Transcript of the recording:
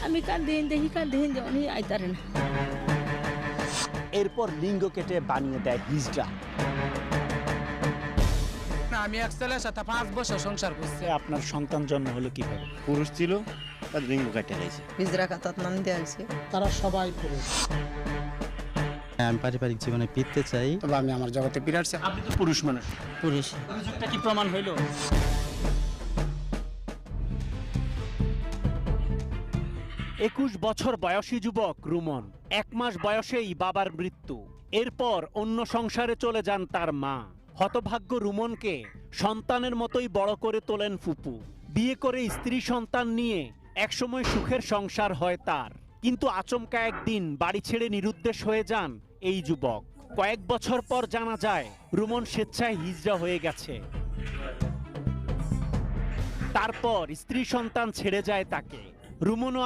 আমি কার দিন দেখি কার দিন উনি আইতারে না। এরপর লিঙ্গ কেটে বানিয়ে দেয় হিজড়া। আমি এক ছেলের সাথে 5 বছর সংসার করছি। আপনার সন্তান জন্ম হলো কিভাবে? পুরুষ ছিল, তার লিঙ্গ কাটে গেছে। হিজড়া খাতার নাম দেওয়া হয়েছে। তারা সবাই পুরুষ। আমি পারিবারিক জীবনে ফিরতে চাই। তবে আমি আমার জগতে ফিরাচ্ছি। আপনি তো পুরুষ মানুষ। পুরুষ অভিযোগটা কি প্রমাণ হইল? 21 বছর বয়সী যুবক রুমন 1 মাস বয়সেই বাবার মৃত্যু। এরপর অন্য সংসারে চলে যান তার মা। হতভাগ্য রুমনকে সন্তানের মতোই বড় করে তোলেন ফুপু। বিয়ে করে স্ত্রী সন্তান নিয়ে একসময় সুখের সংসার হয় তার। কিন্তু আচমকা একদিন বাড়ি ছেড়ে নিরুদ্দেশ হয়ে যান এই যুবক। কয়েক বছর পর জানা যায় রুমন স্বেচ্ছায় হিজড়া হয়ে গেছে। তারপর স্ত্রী সন্তান ছেড়ে যায় তাকে। রুমনও